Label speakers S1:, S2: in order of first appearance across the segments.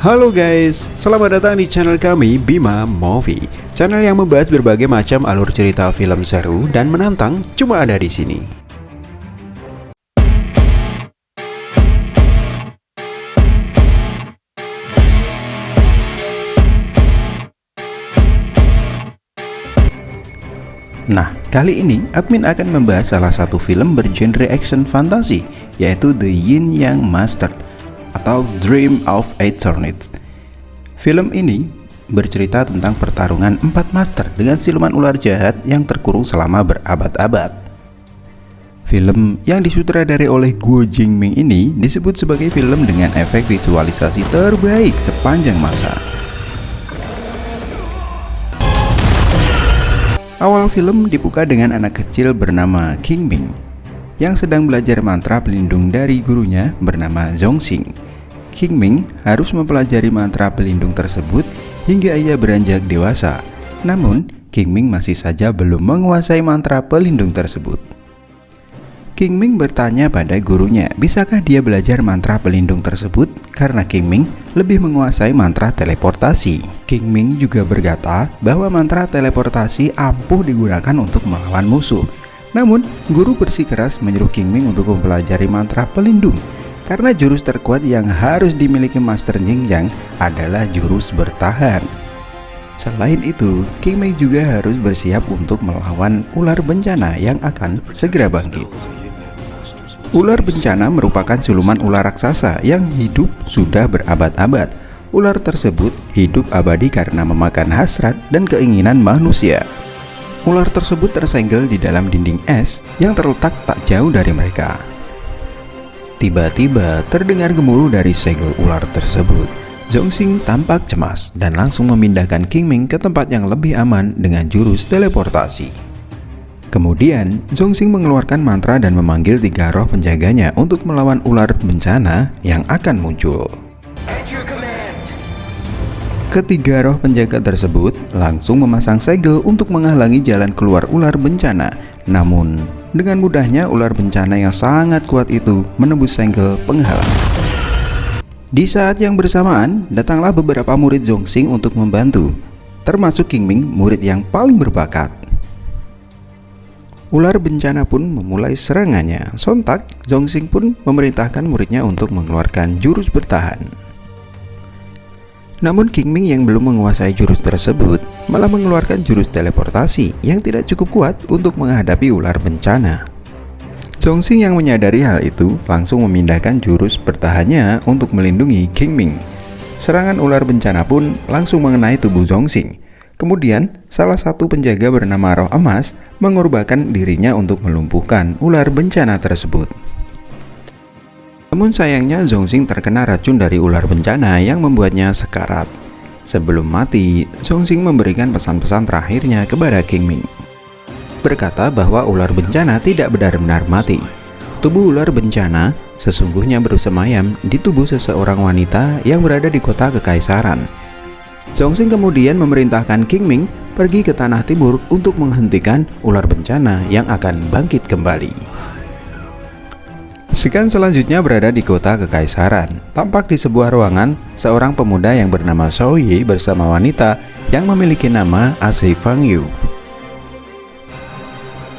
S1: Halo guys, selamat datang di channel kami Bima Movie, channel yang membahas berbagai macam alur cerita film seru dan menantang cuma ada di sini. Nah, kali ini admin akan membahas salah satu film bergenre action fantasi, yaitu The Yin Yang Master atau Dream of Eternity. Film ini bercerita tentang pertarungan 4 master dengan siluman ular jahat yang terkurung selama berabad-abad. Film yang disutradarai oleh Guo Jingming ini disebut sebagai film dengan efek visualisasi terbaik sepanjang masa. Awal film dibuka dengan anak kecil bernama Qingming yang sedang belajar mantra pelindung dari gurunya bernama Zhongxing. Qingming harus mempelajari mantra pelindung tersebut hingga ia beranjak dewasa. Namun, Qingming masih saja belum menguasai mantra pelindung tersebut. Qingming bertanya pada gurunya, bisakah dia belajar mantra pelindung tersebut karena Qingming lebih menguasai mantra teleportasi. Qingming juga berkata bahwa mantra teleportasi ampuh digunakan untuk melawan musuh. Namun, guru bersikeras menyuruh Qingming untuk mempelajari mantra pelindung karena jurus terkuat yang harus dimiliki Master Xinjiang adalah jurus bertahan. Selain itu, Qingming juga harus bersiap untuk melawan ular bencana yang akan segera bangkit. Ular bencana merupakan siluman ular raksasa yang hidup sudah berabad-abad. Ular tersebut hidup abadi karena memakan hasrat dan keinginan manusia. Ular tersebut tersenggel di dalam dinding es yang terletak tak jauh dari mereka. Tiba-tiba terdengar gemuruh dari segel ular tersebut. Zhongxing tampak cemas dan langsung memindahkan Qingming ke tempat yang lebih aman dengan jurus teleportasi. Kemudian, Zhongxing mengeluarkan mantra dan memanggil 3 roh penjaganya untuk melawan ular bencana yang akan muncul. Ketiga roh penjaga tersebut langsung memasang segel untuk menghalangi jalan keluar ular bencana. Namun, dengan mudahnya ular bencana yang sangat kuat itu menembus segel penghalang. Di saat yang bersamaan, datanglah beberapa murid Zhongxing untuk membantu, termasuk Qingming, murid yang paling berbakat. Ular bencana pun memulai serangannya. Sontak, Zhongxing pun memerintahkan muridnya untuk mengeluarkan jurus bertahan. Namun Qingming yang belum menguasai jurus tersebut malah mengeluarkan jurus teleportasi yang tidak cukup kuat untuk menghadapi ular bencana. Zhongxing yang menyadari hal itu langsung memindahkan jurus bertahannya untuk melindungi Qingming. Serangan ular bencana pun langsung mengenai tubuh Zhongxing. Kemudian, salah satu penjaga bernama Roh Emas mengorbankan dirinya untuk melumpuhkan ular bencana tersebut. Namun sayangnya Zhongxing terkena racun dari ular bencana yang membuatnya sekarat. Sebelum mati, Zhongxing memberikan pesan-pesan terakhirnya kepada Qingming. Berkata bahwa ular bencana tidak benar-benar mati. Tubuh ular bencana sesungguhnya bersemayam di tubuh seseorang wanita yang berada di kota kekaisaran. Zhongxing kemudian memerintahkan Qingming pergi ke tanah timur untuk menghentikan ular bencana yang akan bangkit kembali. Sekian selanjutnya berada di kota kekaisaran. Tampak di sebuah ruangan, seorang pemuda yang bernama Shao Yi bersama wanita yang memiliki nama Asai Fang Yu.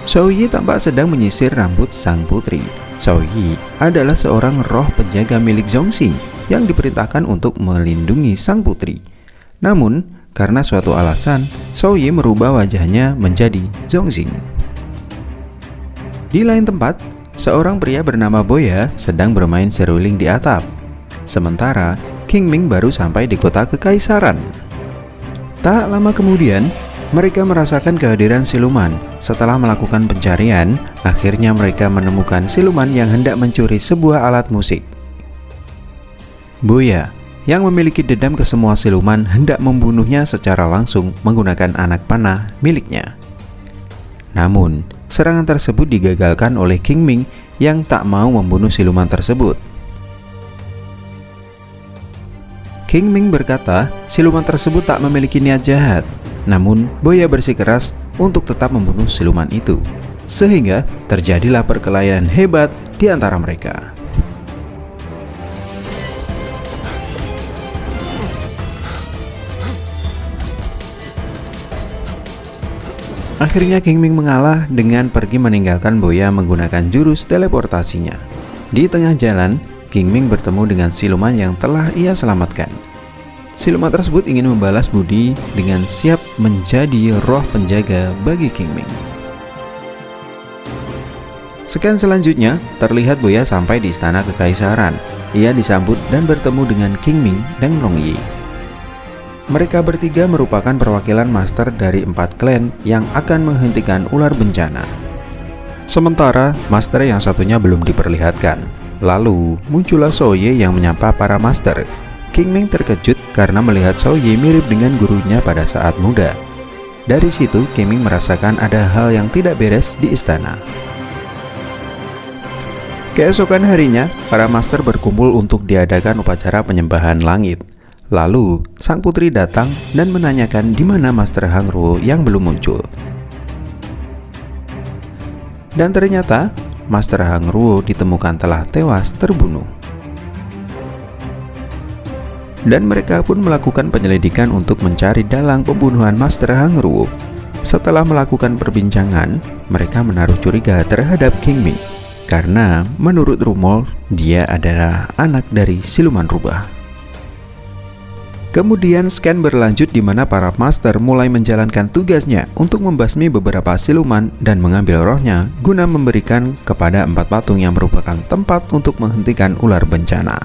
S1: Shao Yi tampak sedang menyisir rambut sang putri. Shao Yi adalah seorang roh penjaga milik Zhongxing yang diperintahkan untuk melindungi sang putri. Namun, karena suatu alasan, Shao Yi merubah wajahnya menjadi Zhongxing. Di lain tempat, seorang pria bernama Boya sedang bermain seruling di atap. Sementara, Qingming baru sampai di kota kekaisaran. Tak lama kemudian, mereka merasakan kehadiran siluman. Setelah melakukan pencarian, akhirnya mereka menemukan siluman yang hendak mencuri sebuah alat musik. Boya yang memiliki dendam ke semua siluman hendak membunuhnya secara langsung menggunakan anak panah miliknya. Namun, serangan tersebut digagalkan oleh Qingming yang tak mau membunuh siluman tersebut. Qingming berkata, siluman tersebut tak memiliki niat jahat. Namun, Boya bersikeras untuk tetap membunuh siluman itu. Sehingga terjadilah perkelahian hebat di antara mereka. Akhirnya King Ming mengalah dengan pergi meninggalkan Boya menggunakan jurus teleportasinya. Di tengah jalan, King Ming bertemu dengan siluman yang telah ia selamatkan. Siluman tersebut ingin membalas budi dengan siap menjadi roh penjaga bagi King Ming. Sekian selanjutnya, terlihat Boya sampai di istana kekaisaran. Ia disambut dan bertemu dengan King Ming dan Long Yi. Mereka bertiga merupakan perwakilan master dari 4 klan yang akan menghentikan ular bencana. Sementara master yang satunya belum diperlihatkan. Lalu muncullah Xiaoye yang menyapa para master. King Ming terkejut karena melihat Xiaoye mirip dengan gurunya pada saat muda. Dari situ King Ming merasakan ada hal yang tidak beres di istana. Keesokan harinya, para master berkumpul untuk diadakan upacara penyembahan langit. Lalu, sang putri datang dan menanyakan di mana Master Hang Ruo yang belum muncul. Dan ternyata, Master Hang Ruo ditemukan telah tewas terbunuh. Dan mereka pun melakukan penyelidikan untuk mencari dalang pembunuhan Master Hang Ruo. Setelah melakukan perbincangan, mereka menaruh curiga terhadap King Ming karena menurut rumor dia adalah anak dari siluman rubah. Kemudian scan berlanjut di mana para master mulai menjalankan tugasnya untuk membasmi beberapa siluman dan mengambil rohnya guna memberikan kepada 4 patung yang merupakan tempat untuk menghentikan ular bencana.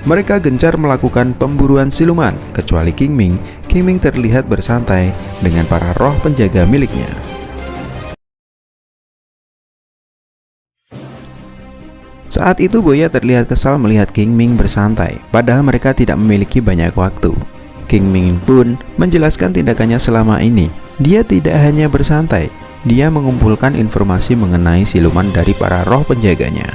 S1: Mereka gencar melakukan pemburuan siluman, kecuali King Ming. King Ming terlihat bersantai dengan para roh penjaga miliknya. Saat itu Boya terlihat kesal melihat King Ming bersantai, padahal mereka tidak memiliki banyak waktu. King Ming pun menjelaskan tindakannya selama ini. Dia tidak hanya bersantai, dia mengumpulkan informasi mengenai siluman dari para roh penjaganya.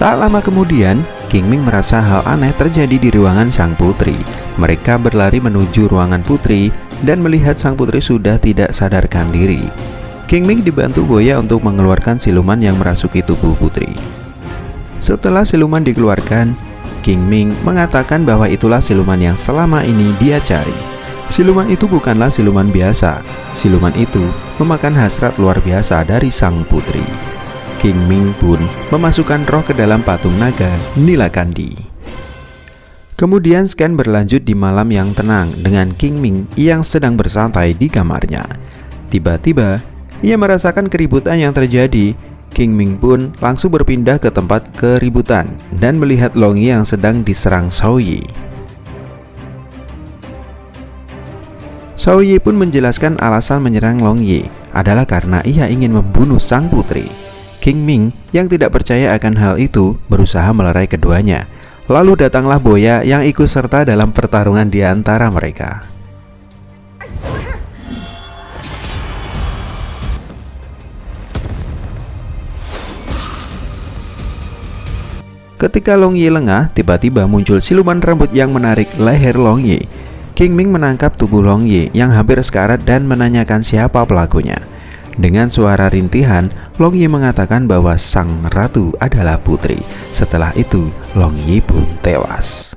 S1: Tak lama kemudian, King Ming merasa hal aneh terjadi di ruangan sang putri. Mereka berlari menuju ruangan putri dan melihat sang putri sudah tidak sadarkan diri. King Ming dibantu Boya untuk mengeluarkan siluman yang merasuki tubuh putri. Setelah siluman dikeluarkan, King Ming mengatakan bahwa itulah siluman yang selama ini dia cari. Siluman itu bukanlah siluman biasa. Siluman itu memakan hasrat luar biasa dari sang putri. King Ming pun memasukkan roh ke dalam patung naga Nilakandi. Kemudian scan berlanjut di malam yang tenang dengan King Ming yang sedang bersantai di kamarnya. Tiba-tiba, ia merasakan keributan yang terjadi. King Ming pun langsung berpindah ke tempat keributan dan melihat Long Yi yang sedang diserang Xiaoye. Xiaoye pun menjelaskan alasan menyerang Long Yi adalah karena ia ingin membunuh sang putri. King Ming yang tidak percaya akan hal itu berusaha melerai keduanya. Lalu datanglah Boya yang ikut serta dalam pertarungan di antara mereka. Ketika Long Yi lengah, tiba-tiba muncul siluman rambut yang menarik leher Long Yi. King Ming menangkap tubuh Long Yi yang hampir sekarat dan menanyakan siapa pelakunya. Dengan suara rintihan, Long Yi mengatakan bahwa sang ratu adalah putri. Setelah itu, Long Yi pun tewas.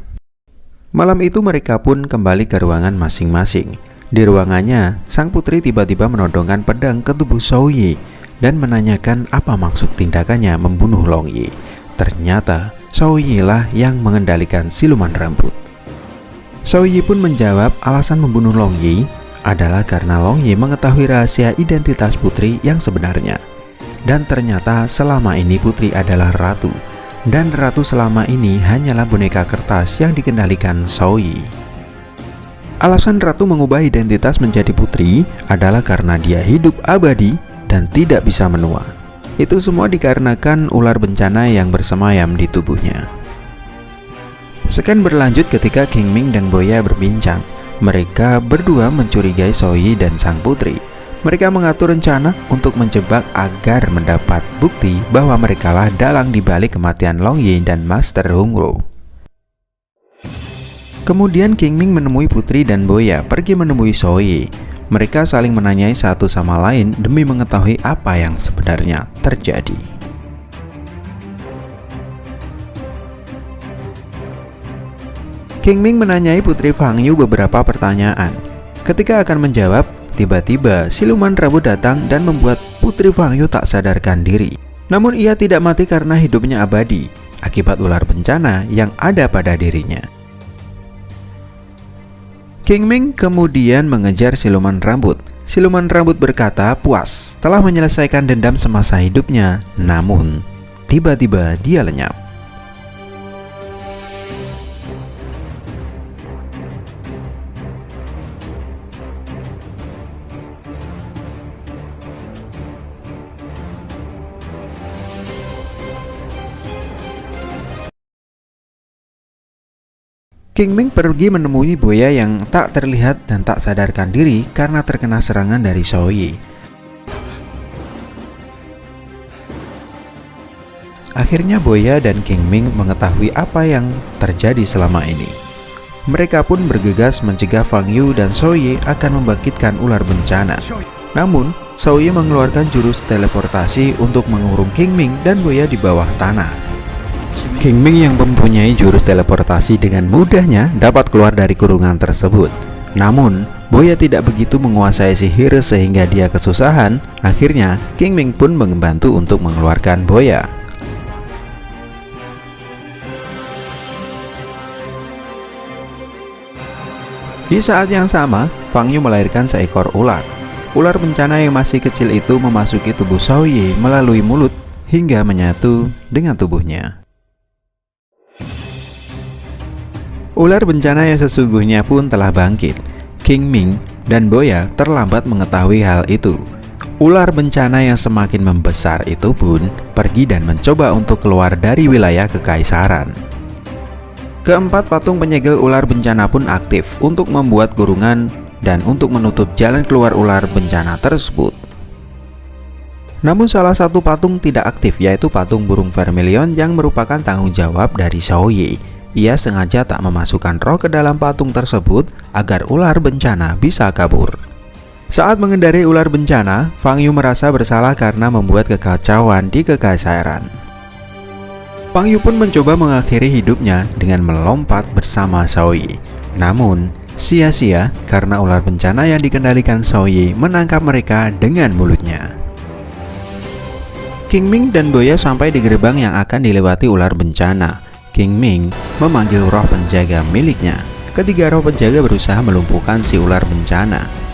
S1: Malam itu mereka pun kembali ke ruangan masing-masing. Di ruangannya, sang putri tiba-tiba menodongkan pedang ke tubuh Xiaoye dan menanyakan apa maksud tindakannya membunuh Long Yi. Ternyata, Xiaoye lah yang mengendalikan siluman rambut. Xiaoye pun menjawab alasan membunuh Long Yi adalah karena Long Yi mengetahui rahasia identitas putri yang sebenarnya. Dan ternyata selama ini putri adalah ratu, dan ratu selama ini hanyalah boneka kertas yang dikendalikan Xiaoye. Alasan ratu mengubah identitas menjadi putri adalah karena dia hidup abadi dan tidak bisa menua. Itu semua dikarenakan ular bencana yang bersemayam di tubuhnya. Sekian berlanjut ketika King Ming dan Boya berbincang. Mereka berdua mencurigai Xiaoye dan sang putri. Mereka mengatur rencana untuk menjebak agar mendapat bukti bahwa merekalah dalang dibalik kematian Long Yi dan Master Hung Ruo. Kemudian King Ming menemui putri dan Boya pergi menemui Xiaoye. Mereka saling menanyai satu sama lain demi mengetahui apa yang sebenarnya terjadi. Qingming menanyai Putri Fangyu beberapa pertanyaan. Ketika akan menjawab, tiba-tiba siluman rambut datang dan membuat Putri Fangyu tak sadarkan diri. Namun ia tidak mati karena hidupnya abadi akibat ular bencana yang ada pada dirinya. Qingming kemudian mengejar siluman rambut. Siluman rambut berkata puas telah menyelesaikan dendam semasa hidupnya, namun tiba-tiba dia lenyap. Qingming pergi menemui buaya yang tak terlihat dan tak sadarkan diri karena terkena serangan dari Xiaoyi. Akhirnya buaya dan Qingming mengetahui apa yang terjadi selama ini. Mereka pun bergegas mencegah Fangyu dan Xiaoyi akan membangkitkan ular bencana. Namun, Xiaoyi mengeluarkan jurus teleportasi untuk mengurung Qingming dan buaya di bawah tanah. Qingming yang mempunyai jurus teleportasi dengan mudahnya dapat keluar dari kurungan tersebut. Namun, buaya tidak begitu menguasai sihir sehingga dia kesusahan. Akhirnya, Qingming pun membantu untuk mengeluarkan buaya. Di saat yang sama, Fangyu melahirkan seekor ular. Ular bencana yang masih kecil itu memasuki tubuh Xiaoyi melalui mulut hingga menyatu dengan tubuhnya. Ular bencana yang sesungguhnya pun telah bangkit. Qingming dan buaya terlambat mengetahui hal itu. Ular bencana yang semakin membesar itu pun pergi dan mencoba untuk keluar dari wilayah kekaisaran. Keempat patung penyegel ular bencana pun aktif untuk membuat gurungan dan untuk menutup jalan keluar ular bencana tersebut. Namun salah satu patung tidak aktif, yaitu patung burung vermilion yang merupakan tanggung jawab dari Xiaoyi. Ia sengaja tak memasukkan roh ke dalam patung tersebut agar ular bencana bisa kabur. Saat mengendarai ular bencana, Fangyu merasa bersalah karena membuat kekacauan di kekaisaran. Fangyu pun mencoba mengakhiri hidupnya dengan melompat bersama Xiaoyi. Namun, sia-sia karena ular bencana yang dikendalikan Xiaoyi menangkap mereka dengan mulutnya. Qingming dan buaya sampai di gerbang yang akan dilewati ular bencana. Qingming memanggil roh penjaga miliknya. Ketiga roh penjaga berusaha melumpuhkan si ular bencana.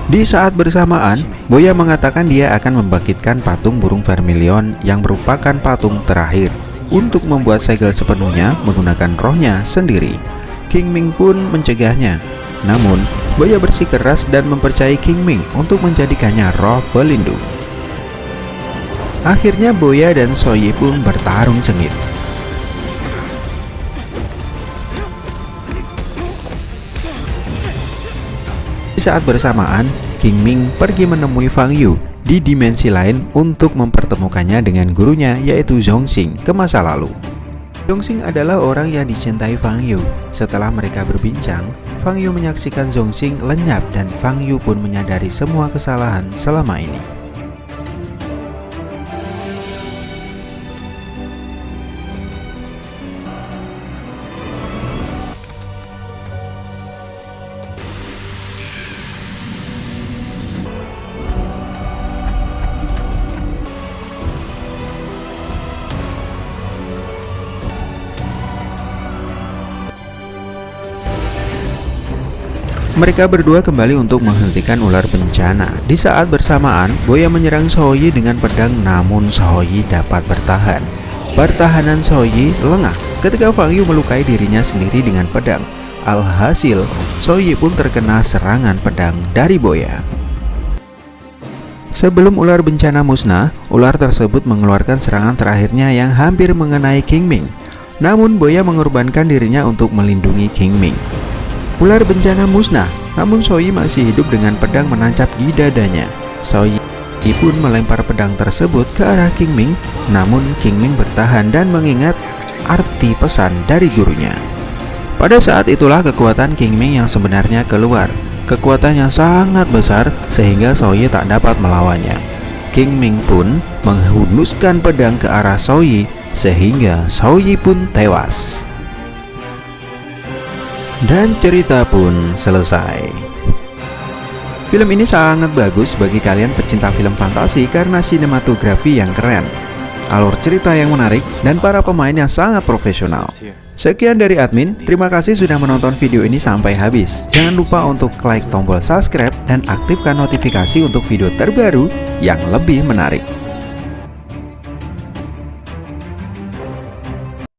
S1: Di saat bersamaan, buaya mengatakan dia akan membangkitkan patung burung vermilion yang merupakan patung terakhir untuk membuat segel sepenuhnya menggunakan rohnya sendiri. Qingming pun mencegahnya. Namun, buaya bersikeras dan mempercayai Qingming untuk menjadikannya roh pelindung. Akhirnya buaya dan Xiaoyi pun bertarung sengit. Saat bersamaan, Qingming pergi menemui Fangyu di dimensi lain untuk mempertemukannya dengan gurunya, yaitu Zhongxing ke masa lalu. Zhongxing adalah orang yang dicintai Fangyu. Setelah mereka berbincang, Fangyu menyaksikan Zhongxing lenyap dan Fangyu pun menyadari semua kesalahan selama ini. Mereka berdua kembali untuk menghentikan ular bencana. Di saat bersamaan, buaya menyerang Xiaoyi dengan pedang, namun Xiaoyi dapat bertahan. Pertahanan Xiaoyi lengah ketika Fangyu melukai dirinya sendiri dengan pedang. Alhasil, Xiaoyi pun terkena serangan pedang dari buaya. Sebelum ular bencana musnah, ular tersebut mengeluarkan serangan terakhirnya yang hampir mengenai King Ming. Namun buaya mengorbankan dirinya untuk melindungi King Ming. Ular bencana musnah, namun Soyi masih hidup dengan pedang menancap di dadanya. Soyi pun melempar pedang tersebut ke arah King Ming, namun King Ming bertahan dan mengingat arti pesan dari gurunya. Pada saat itulah kekuatan King Ming yang sebenarnya keluar. Kekuatan yang sangat besar sehingga Soyi tak dapat melawannya. King Ming pun menghunuskan pedang ke arah Soyi sehingga Soyi pun tewas. Dan cerita pun selesai. Film ini sangat bagus bagi kalian pecinta film fantasi karena sinematografi yang keren, alur cerita yang menarik, dan para pemain yang sangat profesional. Sekian dari admin, terima kasih sudah menonton video ini sampai habis. Jangan lupa untuk klik tombol subscribe dan aktifkan notifikasi untuk video terbaru yang lebih menarik.